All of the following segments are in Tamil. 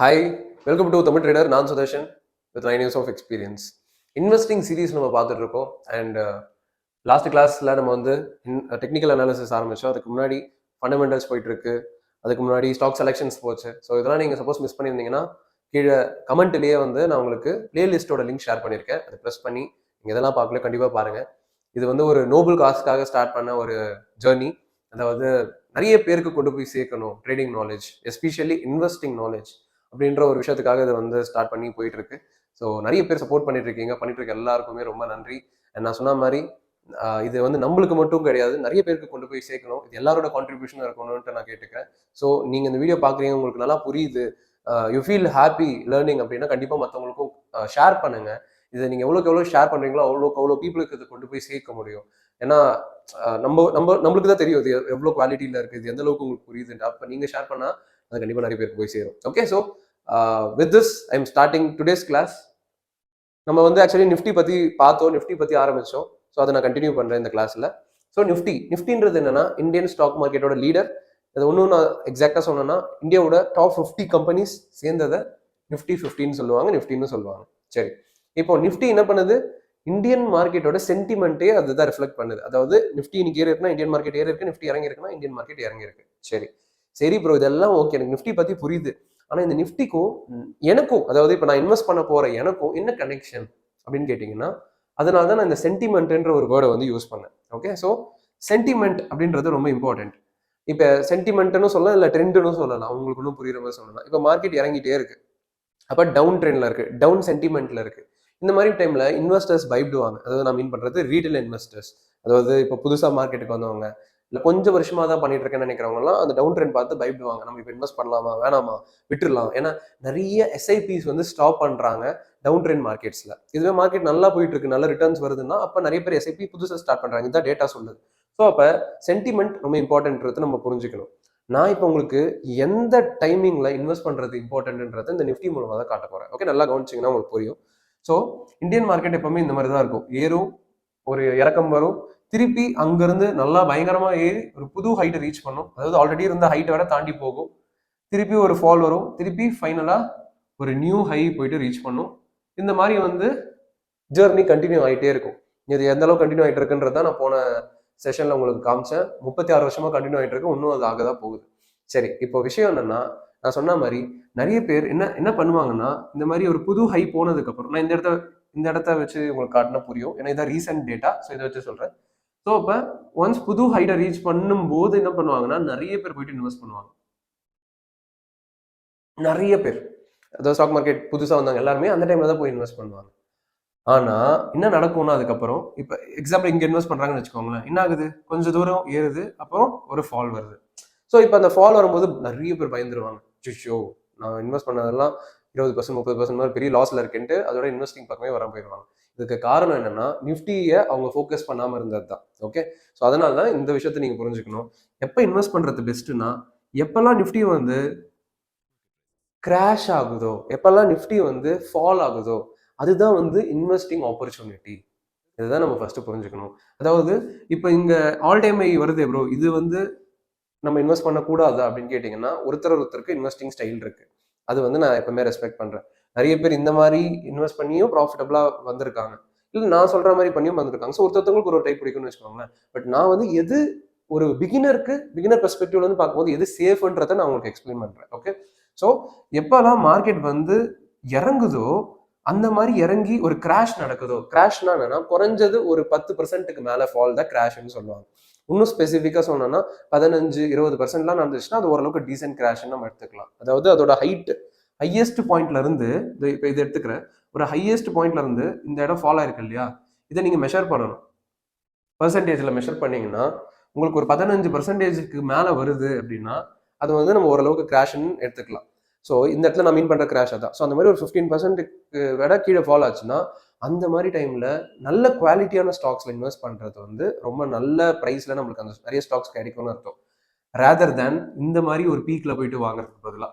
Hi, welcome to Tamil trader. நான் Sudarshan with 9 years of experience. Investing series நம்ம பார்த்துட்டு இருக்கோம். அண்ட் லாஸ்ட் கிளாஸில் நம்ம வந்து டெக்னிக்கல் அனாலிசிஸ் ஆரம்பித்தோம். அதுக்கு முன்னாடி ஃபண்டமெண்டல்ஸ் போயிட்டு இருக்கு. அதுக்கு முன்னாடி ஸ்டாக் செலெக்ஷன்ஸ் போச்சு. ஸோ இதெல்லாம் நீங்கள் சப்போஸ் மிஸ் பண்ணியிருந்தீங்கன்னா கீழே கமெண்ட்லேயே வந்து நான் உங்களுக்கு பிளேலிஸ்ட்டோட லிங்க் ஷேர் பண்ணியிருக்கேன். அதை ப்ரெஸ் பண்ணி நீங்கள் இதெல்லாம் பார்க்கல கண்டிப்பாக பாருங்கள். இது வந்து ஒரு நோபல் காஸ்க்காக ஸ்டார்ட் பண்ண ஒரு ஜேர்னி. அதாவது நிறைய பேருக்கு கொண்டு போய் சேர்க்கணும் trading knowledge, especially investing knowledge அப்படின்ற ஒரு விஷயத்துக்காக இதை வந்து ஸ்டார்ட் பண்ணி போயிட்டு இருக்கு. ஸோ நிறைய பேர் சப்போர்ட் பண்ணிட்டு இருக்கீங்க. பண்ணிட்டு இருக்க எல்லாருக்குமே ரொம்ப நன்றி. நான் சொன்ன மாதிரி இது வந்து நம்மளுக்கு மட்டும் கிடையாது, நிறைய பேருக்கு கொண்டு போய் சேர்க்கணும். இது எல்லாரோட கான்ட்ரிபியூஷனும் இருக்கணும்னு நான் கேட்டுக்கிறேன். ஸோ நீங்க இந்த வீடியோ பாக்குறீங்க, உங்களுக்கு நல்லா புரியுது, யூ ஃபீல் ஹாப்பி லேர்னிங் அப்படின்னா கண்டிப்பா மற்றவங்களுக்கும் ஷேர் பண்ணுங்க. இதை நீங்க எவ்வளோக்கு எவ்வளோ ஷேர் பண்றீங்களோ அவ்வளோ பீப்புளுக்கு இதை கொண்டு போய் சேர்க்க முடியும். ஏன்னா நம்மளுக்கு தான் தெரியும் இது எவ்வளோ குவாலிட்டியில இருக்கு, இது எந்த அளவுக்கு உங்களுக்கு புரியுதுன்ட்டு. அப்போ நீங்க ஷேர் பண்ணா அது கண்டிப்பா நிறைய பேருக்கு போய் சேரும். Okay, so with this I am starting today's class. நம்ம வந்து ஆக்சுவலி நிஃப்டி பத்தி பார்த்தோம், நிஃப்டி பத்தி ஆரம்பிச்சோம். ஸோ அதை நான் கண்டினியூ பண்றேன் இந்த கிளாஸ்ல. ஸோ நிஃப்டின்றது என்னன்னா இந்தியன் ஸ்டாக் மார்க்கெட்டோட லீடர். அது ஒன்றும் நான் எக்ஸாக்டா சொன்னேன்னா இந்தியாவோட டாப் 50 கம்பெனிஸ் சேர்ந்ததை நிஃப்டி 50 சொல்லுவாங்க, நிஃப்டின்னு சொல்லுவாங்க. சரி, இப்போ நிஃப்டி என்ன பண்ணுது? இந்தியன் மார்க்கெட்டோட சென்டிமெண்ட்டே அதுதான் ரிஃப்ளெக்ட் பண்ணுது. அதாவது நிஃப்டி இன்னைக்கு ஏறி இருக்குன்னா இந்தியன் மார்க்கெட் ஏறி இருக்கு, நிஃப்டி இறங்கி இருக்குன்னா இந்தியன் மார்க்கெட் இறங்கி இருக்கு. சரி ப்ரோ, இதெல்லாம் ஓகே, எனக்கு நிஃப்டி பத்தி புரியுது. ஆனா இந்த நிஃப்டிக்கும் எனக்கும், அதாவது இப்போ நான் இன்வெஸ்ட் பண்ண போற எனக்கும் என்ன கனெக்ஷன் அப்படின்னு கேட்டீங்கன்னா, அதனால தான் நான் இந்த சென்டிமெண்ட்ன்ற ஒரு வேர்டை வந்து யூஸ் பண்ணேன். ஓகே, ஸோ சென்டிமெண்ட் அப்படின்றது ரொம்ப இம்பார்ட்டன்ட். இப்போ சென்டிமெண்ட்னு சொல்லலாம், இல்லை ட்ரெண்டுன்னு சொல்லலாம், உங்களுக்கு ஒன்றும் புரியுற மாதிரி சொல்லலாம். இப்போ மார்க்கெட் இறங்கிட்டே இருக்கு, அப்போ டவுன் ட்ரெண்ட்ல இருக்கு, டவுன் சென்டிமெண்ட்ல இருக்கு. இந்த மாதிரி டைம்ல இன்வெஸ்டர்ஸ் பயப்படுவாங்க. அதாவது நான் மீன் பண்றது ரீட்டைல் இன்வெஸ்டர்ஸ், அதாவது இப்போ புதுசாக மார்க்கெட்டுக்கு வந்தவங்க, இல்லை கொஞ்சம் வருஷமா தான் பண்ணிட்டு இருக்கேன்னு நினைக்கிறவங்கலாம் அந்த டவுன் ட்ரெண்ட் பார்த்து பயப்படுவாங்க. நம்ம இப்போ இன்வெஸ்ட் பண்ணலாமா வேணாமா விட்டுடலாம். ஏன்னா நிறைய எஸ்ஐபிஸ் வந்து ஸ்டாப் பண்றாங்க டவுன் ட்ரெண்ட் மார்க்கெட்ஸ்ல. இதுவே மார்க்கெட் நல்லா போயிட்டு இருக்கு, நல்ல ரிட்டர்ன்ஸ் வருதுன்னா அப்போ நிறைய பேர் எஸ்ஐபி புதுசாக ஸ்டார்ட் பண்றாங்க. இதுதான் டேட்டா சொல்லுது. ஸோ அப்போ சென்டிமெண்ட் ரொம்ப இம்பார்ட்டன்ட்றது நம்ம புரிஞ்சுக்கணும். நான் இப்போ உங்களுக்கு எந்த டைமிங்ல இன்வெஸ்ட் பண்றது இம்பார்ட்டன்ட்ன்றதை இந்த நிஃப்டி மூலமாக தான் காட்ட போறேன். ஓகே, நல்லா கவனிச்சிங்கன்னா உங்களுக்கு புரியும். ஸோ இந்தியன் மார்க்கெட் எப்பவுமே இந்த மாதிரி தான் இருக்கும். ஏறும், ஒரு இறக்கம் வரும், திருப்பி அங்கிருந்து நல்லா பயங்கரமா ஏறி ஒரு புது ஹைட்டை ரீச் பண்ணும். அதாவது ஆல்ரெடி இருந்த ஹைட்டை விட தாண்டி போகும். திருப்பி ஒரு ஃபால் வரும், திருப்பி ஃபைனலா ஒரு நியூ ஹை போயிட்டு ரீச் பண்ணும். இந்த மாதிரி வந்து ஜேர்னி கண்டினியூ ஆகிட்டே இருக்கும். இது எந்த அளவுக்கு கண்டினியூ ஆகிட்டு இருக்குன்றதான் நான் போன செஷன்ல உங்களுக்கு காமிச்சேன். 36 வருஷமா கண்டினியூ ஆகிட்டு இருக்கு, இன்னும் அது ஆகதான் போகுது. சரி, இப்போ விஷயம் என்னன்னா, நான் சொன்ன மாதிரி நிறைய பேர் என்ன பண்ணுவாங்கன்னா, இந்த மாதிரி ஒரு புது ஹை போனதுக்கு அப்புறம், நான் இந்த இடத்த வச்சு உங்களுக்கு காட்டினா புரியும், ஏன்னா இதான் ரீசெண்ட் டேட்டா, ஸோ இதை வச்சு சொல்றேன். ஸோ இப்போ ஒன்ஸ் புது ஹைட்டை ரீச் பண்ணும்போது என்ன பண்ணுவாங்கன்னா, நிறைய பேர் போயிட்டு இன்வெஸ்ட் பண்ணுவாங்க. நிறைய பேர், அதாவது ஸ்டாக் மார்க்கெட் புதுசாக வந்தாங்க எல்லாருமே அந்த டைம்ல தான் போய் இன்வெஸ்ட் பண்ணுவாங்க. ஆனா என்ன நடக்கும்னா, அதுக்கப்புறம் இப்போ எக்ஸாம்பிள் இங்க இன்வெஸ்ட் பண்றாங்கன்னு வச்சுக்கோங்களேன், என்ன ஆகுது? கொஞ்சம் தூரம் ஏறுது, அப்புறம் ஒரு ஃபால் வருது. ஸோ இப்போ அந்த ஃபால் வரும்போது நிறைய பேர் பயந்துருவாங்க. சிச்சோ, நான் இன்வெஸ்ட் பண்ணதெல்லாம் 20% 30% மாதிரி பெரிய லாஸ்ல இருக்குன்ட்டு அதோட இன்வெஸ்டிங் பக்கமே வர போயிடுவாங்க. இதுக்கு காரணம் என்னன்னா, நிஃப்டியை அவங்க ஃபோக்கஸ் பண்ணாம இருந்தது தான். ஓகே, ஸோ அதனால தான் இந்த விஷயத்தை நீங்க புரிஞ்சுக்கணும். எப்போ இன்வெஸ்ட் பண்றது பெஸ்ட்னா, எப்பெல்லாம் நிஃப்டி வந்து கிராஷ் ஆகுதோ, எப்பெல்லாம் நிஃப்டி வந்து ஃபால் ஆகுதோ, அதுதான் வந்து இன்வெஸ்டிங் ஆப்பர்ச்சுனிட்டி. இதுதான் நம்ம ஃபர்ஸ்ட் புரிஞ்சுக்கணும். அதாவது இப்போ இங்க ஆல் டைம் ஐ வருது ப்ரோ, இது வந்து நம்ம இன்வெஸ்ட் பண்ணக்கூடாது அப்படின்னு கேட்டிங்கன்னா, ஒருத்தருக்கு இன்வெஸ்டிங் ஸ்டைல் இருக்கு. அது வந்து நான் எப்பவுமே ரெஸ்பெக்ட் பண்றேன். நிறைய பேர் இந்த மாதிரி இன்வெஸ்ட் பண்ணியும் ப்ராஃபிட்டபிளா வந்திருக்காங்க, இல்லை நான் சொல்ற மாதிரி பண்ணியும் வந்திருக்காங்க. ஸோ ஒருத்தவங்களுக்கு ஒரு டைப் பிடிக்கும்னு வச்சுக்கோங்களேன். பட் நான் வந்து எது ஒரு பிகினர் பெர்ஸ்பெக்டிவ்ல இருந்து பார்க்கும்போது எது சேஃப்ன்றதை நான் உங்களுக்கு எக்ஸ்பிளைன் பண்றேன். ஓகே, ஸோ எப்பெல்லாம் மார்க்கெட் வந்து இறங்குதோ, அந்த மாதிரி இறங்கி ஒரு கிராஷ் நடக்குதோ, கிராஷ்னா என்னன்னா குறைஞ்சது ஒரு 10% மேல ஃபால் தான் கிராஷ்னு சொல்லுவாங்க. இன்னும் ஸ்பெசிஃபிக்கா சொன்னோம்னா 15-20% நடந்துச்சுன்னா அது ஓரளவுக்கு டீசென்ட் கிராஷ்னு நம்ம எடுத்துக்கலாம். அதாவது அதோட ஹையஸ்ட் பாயிண்ட்ல இருந்து, இப்போ இது எடுத்துக்கிறேன், ஒரு ஹையஸ்ட் பாயிண்ட்ல இருந்து இந்த இடம் ஃபால் ஆயிருக்கு இல்லையா, இதை நீங்க மெஷர் பண்ணணும். பர்சன்டேஜ்ல மெஷர் பண்ணீங்கன்னா உங்களுக்கு ஒரு 15% மேல வருது அப்படின்னா அது வந்து நம்ம ஓரளவுக்கு கிராஷ்னு எடுத்துக்கலாம். ஸோ இந்த இடத்துல நான் மீன் பண்ற கிராஷ் அதான். ஸோ அந்த மாதிரி ஒரு 15% விட கீழே ஃபால் ஆச்சுன்னா அந்த மாதிரி டைம்ல நல்ல குவாலிட்டியான ஸ்டாக்ஸ்ல இன்வெஸ்ட் பண்றது வந்து ரொம்ப நல்ல பிரைஸ்ல நம்மளுக்கு அந்த நிறைய ஸ்டாக்ஸ் கிடைக்கும்னு அர்த்தம். ரேதர் தேன் இந்த மாதிரி ஒரு பீக்ல போயிட்டு வாங்குறதுக்கு பதிலாக.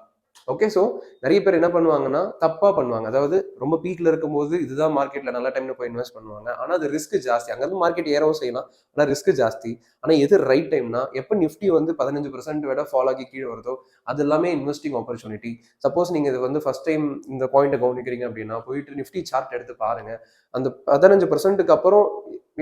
ஓகே. ஸோ நிறைய பேர் என்ன பண்ணுவாங்கன்னா தப்பா பண்ணுவாங்க. அதாவது ரொம்ப பீக்ல இருக்கும்போது இதுதான் மார்க்கெட்ல நல்ல டைம்ல போய் இன்வெஸ்ட் பண்ணுவாங்க. ஆனா அது ரிஸ்க் ஜாஸ்தி. அங்கிருந்து மார்க்கெட் ஏறவும் செய்யலாம். ஆனா ரிஸ்க் ஜாஸ்தி. ஆனா எது ரைட் டைம்னா எப்ப நிஃப்டி வந்து 15% விட ஃபால் ஆகி கீழே வருதோ அது எல்லாமே இன்வெஸ்டிங் ஆப்பர்ச்சுனிட்டி. சப்போஸ் நீங்க இது வந்து ஃபர்ஸ்ட் டைம் இந்த பாயிண்ட் கவனிக்கிறீங்க அப்படின்னா போயிட்டு நிஃப்டி சார்ட் எடுத்து பாருங்க. அந்த 15%க்கு அப்புறம்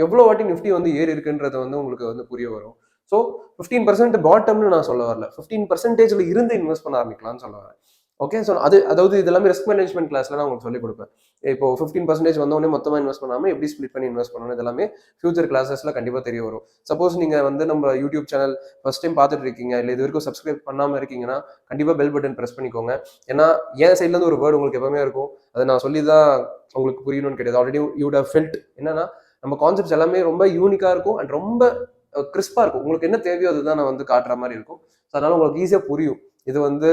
எவ்வளவு வாட்டி நிஃப்டி வந்து ஏறி இருக்குன்றது வந்து உங்களுக்கு வந்து புரிய வரும். ஸோ 15% பாட்டம்னு நான் சொல்ல வரல. 15%ல இருந்து இன்வெஸ்ட் பண்ண ஆரம்பிக்கலாம்னு சொல்ல வரேன். ஓகே. ஸோ அது அதாவது இது எல்லாமே ரிஸ்க் மேனேஜ்மெண்ட் கிளாஸ்ல நான் உங்களுக்கு சொல்லிக் கொடுப்பேன். இப்போ 15% வந்தோடனே மொத்தமாக இன்வெஸ்ட் பண்ணாமல் எப்படி ஸ்பிளிட் பண்ணி இன்வெஸ்ட் பண்ணணும் இதெல்லாமே ஃபியூச்சர் கிளாஸஸ்ல கண்டிப்பாக தெரிய வரும். சப்போஸ் நீங்க வந்து நம்ம யூடியூப் சேனல் ஃபர்ஸ்ட் டைம் பார்த்துட்டு இருக்கீங்க, இல்லை இது வரைக்கும் சப்ஸ்கிரைப் பண்ணாமல் இருக்கீங்கன்னா கண்டிப்பாக பெல் பட்டன் ப்ரெஸ் பண்ணிக்கோங்க. ஏன்னா என் சைட்ல இருந்து ஒரு வேர்டு உங்களுக்கு எப்பவுமே இருக்கும். அதை நான் சொல்லி தான் உங்களுக்கு புரியணும்னு கிடையாது. ஆல்ரெடி யூ ஹவ் ஃபெல்ட் என்னன்னா நம்ம கான்செப்ட்ஸ் எல்லாமே ரொம்ப யூனிக்கா இருக்கும் அண்ட் ரொம்ப கிறிஸ்பா இருக்கும். உங்களுக்கு என்ன தேவையோ அதுதான் நான் வந்து காட்டுற மாதிரி இருக்கும். ஸோ அதனால உங்களுக்கு ஈஸியா புரியும். இது வந்து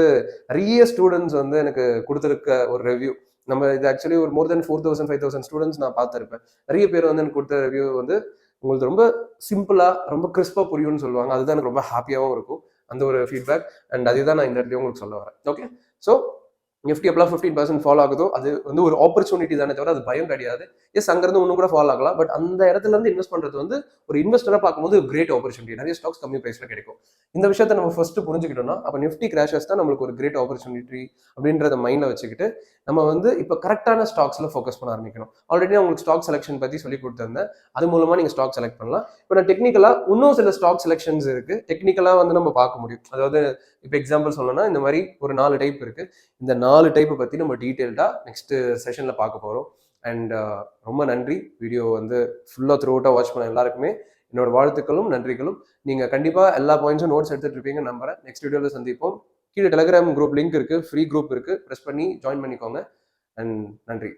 நிறைய ஸ்டூடெண்ட்ஸ் வந்து எனக்கு கொடுத்துருக்க ஒரு ரிவ்யூ. நம்ம இது ஆக்சுவலி ஒரு மோர் தென் 4000 5000 ஸ்டூடெண்ட்ஸ் நான் பார்த்துருப்பேன். நிறைய பேர் வந்து எனக்கு கொடுத்த ரிவ்யூ வந்து உங்களுக்கு ரொம்ப சிம்பிளா ரொம்ப கிறிஸ்பா புரியும்னு சொல்லுவாங்க. அதுதான் எனக்கு ரொம்ப ஹாப்பியாகவும் இருக்கும். அந்த ஒரு ஃபீட்பேக் அண்ட் அதுதான் நான் இந்த இடத்துல உங்களுக்கு சொல்ல வரேன். ஓகே. ஸோ நிஃப்டி எப்பலாம் 15% ஃபாலோ ஆகுதோ அது வந்து ஒரு ஆப்பர்ச்சுனிட்டி தானே தவிர அது பயம் கிடையாது. எஸ் அங்கிருந்து இன்னும் கூட ஃபாலோ ஆகலாம். பட் அந்த இடத்துல இருந்து இன்வெஸ்ட் பண்றது வந்து ஒரு இன்வெஸ்டரா பார்க்கும்போது கிரேட் ஆப்பர்ச்சுனிட்டி. நிறைய ஸ்டாக்ஸ் கம்மி பிரைஸ்ல கிடைக்கும். இந்த விஷயத்தை நம்ம ஃபர்ஸ்ட் புரிஞ்சுக்கிட்டோம்னா அப்ப நிஃப்டி கிராஷஸ் தான் நம்மளுக்கு ஒரு கிரேட் ஆப்பர்ச்சுனிட்டி அப்படின்றத மைண்ட்ல வச்சுக்கிட்டு நம்ம வந்து இப்போ கரெக்டான ஸ்டாக்ஸ்ல ஃபோக்கஸ் பண்ண ஆரம்பிக்கணும். ஆல்ரெடி நான் உங்களுக்கு ஸ்டாக் செலக்ஷன் பத்தி சொல்லி கொடுத்திருந்தேன். அது மூலமா நீங்க ஸ்டாக் செலக்ட் பண்ணலாம். இப்போ நான் டெக்னிக்கலா இன்னும் சில ஸ்டாக் செலக்ஷன்ஸ் இருக்கு. டெக்னிக்கலா வந்து நம்ம பார்க்க முடியும். அதாவது இப்போ எக்ஸாம்பிள் சொல்லணும்னா இந்த மாதிரி ஒரு 4 டைப் இருக்கு. இந்த 4 டைப்பை பற்றி நம்ம டீட்டெயில்டாக நெக்ஸ்ட் செஷனில் பார்க்க போகிறோம். அண்ட் ரொம்ப நன்றி. வீடியோ வந்து ஃபுல்லாக த்ரூ அவுட்டாக வாட்ச் பண்ண எல்லாருக்குமே என்னோட வாழ்த்துக்களும் நன்றிகளும். நீங்கள் கண்டிப்பாக எல்லா பாயிண்ட்ஸும் நோட்ஸ் எடுத்துகிட்டு இருப்பீங்க நம்புறேன். நெக்ஸ்ட் வீடியோவில் சந்திப்போம். கீழே டெலிகிராம் குரூப் லிங்க் இருக்குது, ஃப்ரீ குரூப் இருக்குது, ப்ரெஸ் பண்ணி ஜாயின் பண்ணிக்கோங்க. அண்ட் நன்றி.